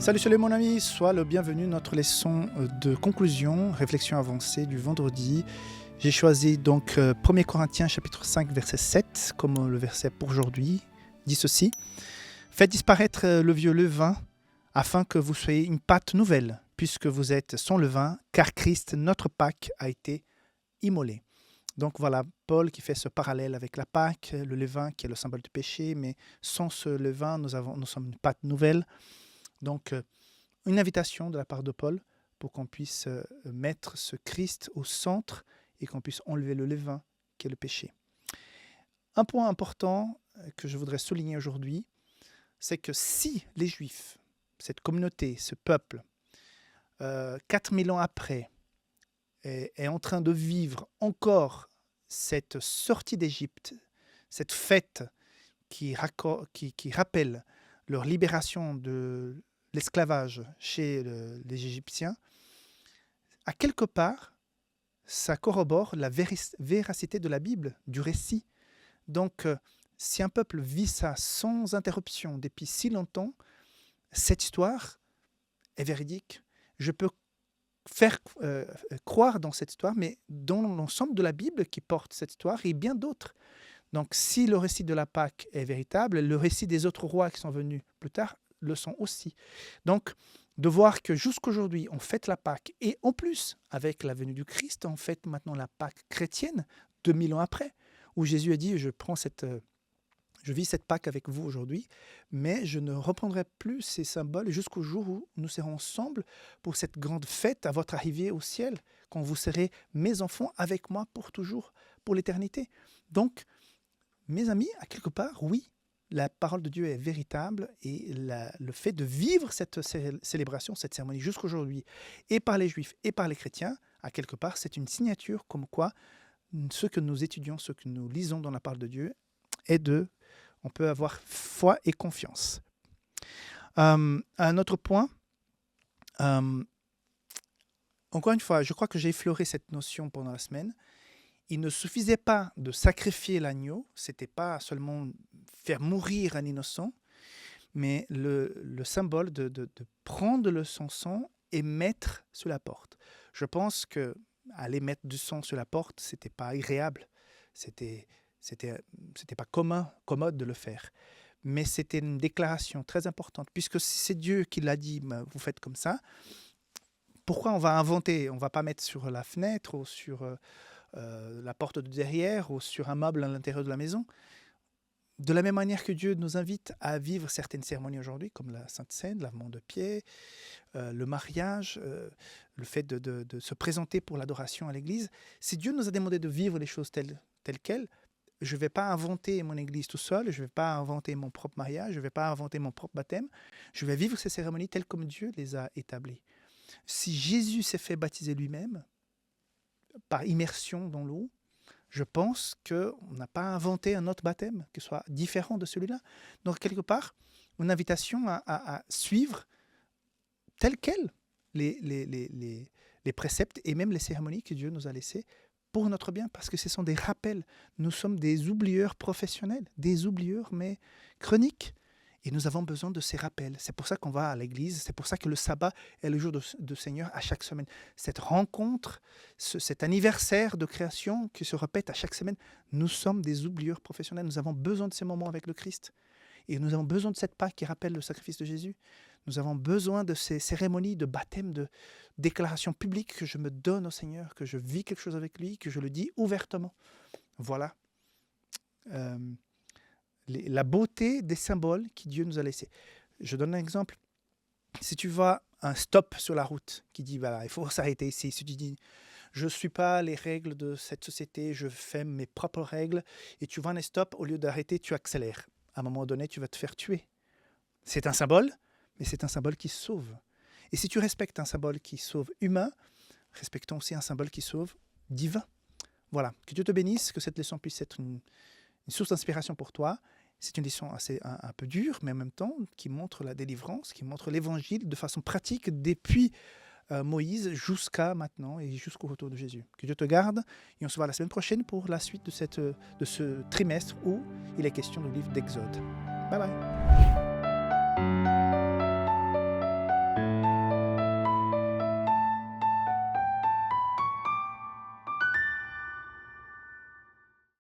Salut mon ami, sois le bienvenu à notre leçon de conclusion, réflexion avancée du vendredi. J'ai choisi donc 1 Corinthiens chapitre 5 verset 7 comme le verset pour aujourd'hui. Dit ceci: Faites disparaître le vieux levain afin que vous soyez une pâte nouvelle, puisque vous êtes sans levain, car Christ, notre Pâque, a été immolé. Donc voilà, Paul qui fait ce parallèle avec la Pâque, le levain qui est le symbole du péché, mais sans ce levain, nous sommes une pâte nouvelle. Donc, une invitation de la part de Paul pour qu'on puisse mettre ce Christ au centre et qu'on puisse enlever le levain qui est le péché. Un point important que je voudrais souligner aujourd'hui, c'est que si les Juifs, cette communauté, ce peuple, 4000 ans après, est en train de vivre encore cette sortie d'Égypte, cette fête qui rappelle leur libération de l'esclavage chez les Égyptiens, à quelque part, ça corrobore la véracité de la Bible, du récit. Donc, si un peuple vit ça sans interruption depuis si longtemps, cette histoire est véridique. Je peux faire croire dans cette histoire, mais dans l'ensemble de la Bible qui porte cette histoire et bien d'autres. Donc, si le récit de la Pâque est véritable, le récit des autres rois qui sont venus plus tard le sont aussi. Donc, de voir que jusqu'aujourd'hui, on fête la Pâque, et en plus, avec la venue du Christ, on fête maintenant la Pâque chrétienne, 2000 ans après, où Jésus a dit, je vis cette Pâque avec vous aujourd'hui, mais je ne reprendrai plus ces symboles jusqu'au jour où nous serons ensemble pour cette grande fête à votre arrivée au ciel, quand vous serez mes enfants avec moi pour toujours, pour l'éternité. Donc, mes amis, à quelque part, oui, la parole de Dieu est véritable et le fait de vivre cette célébration, cette cérémonie jusqu'aujourd'hui, et par les Juifs et par les chrétiens, à quelque part, c'est une signature comme quoi ce que nous étudions, ce que nous lisons dans la parole de Dieu, on peut avoir foi et confiance. Un autre point, encore une fois, je crois que j'ai effleuré cette notion pendant la semaine. Il ne suffisait pas de sacrifier l'agneau, c'était pas seulement faire mourir un innocent, mais le symbole de prendre son sang et mettre sur la porte. Je pense que aller mettre du sang sur la porte, c'était pas agréable, c'était pas commode de le faire. Mais c'était une déclaration très importante, puisque c'est Dieu qui l'a dit, vous faites comme ça. Pourquoi on va inventer? On va pas mettre sur la fenêtre ou sur la porte de derrière ou sur un meuble à l'intérieur de la maison. De la même manière que Dieu nous invite à vivre certaines cérémonies aujourd'hui, comme la Sainte Seine, lavement de pieds, le mariage, le fait de se présenter pour l'adoration à l'église, si Dieu nous a demandé de vivre les choses telles quelles, je ne vais pas inventer mon église tout seul, je ne vais pas inventer mon propre mariage, je ne vais pas inventer mon propre baptême, je vais vivre ces cérémonies telles comme Dieu les a établies. Si Jésus s'est fait baptiser lui-même, par immersion dans l'eau, je pense qu'on n'a pas inventé un autre baptême qui soit différent de celui-là. Donc, quelque part, une invitation à suivre tels quels les préceptes et même les cérémonies que Dieu nous a laissées pour notre bien, parce que ce sont des rappels. Nous sommes des oublieurs professionnels, des oublieurs, mais chroniques. Et nous avons besoin de ces rappels. C'est pour ça qu'on va à l'église, c'est pour ça que le sabbat est le jour de Seigneur à chaque semaine. Cette rencontre, cet anniversaire de création qui se répète à chaque semaine, nous sommes des oublieurs professionnels. Nous avons besoin de ces moments avec le Christ. Et nous avons besoin de cette Pâque qui rappelle le sacrifice de Jésus. Nous avons besoin de ces cérémonies de baptême, de déclaration publique que je me donne au Seigneur, que je vis quelque chose avec lui, que je le dis ouvertement. Voilà. La beauté des symboles que Dieu nous a laissés. Je donne un exemple. Si tu vois un stop sur la route qui dit, voilà, il faut s'arrêter ici. Si tu dis, je ne suis pas les règles de cette société, je fais mes propres règles, et tu vois un stop, au lieu d'arrêter, tu accélères. À un moment donné, tu vas te faire tuer. C'est un symbole, mais c'est un symbole qui sauve. Et si tu respectes un symbole qui sauve humain, respectons aussi un symbole qui sauve divin. Voilà, que Dieu te bénisse, que cette leçon puisse être une source d'inspiration pour toi. C'est une leçon un peu dure, mais en même temps qui montre la délivrance, qui montre l'évangile de façon pratique depuis Moïse jusqu'à maintenant et jusqu'au retour de Jésus. Que Dieu te garde et on se voit la semaine prochaine pour la suite de ce trimestre où il est question du livre d'Exode. Bye bye.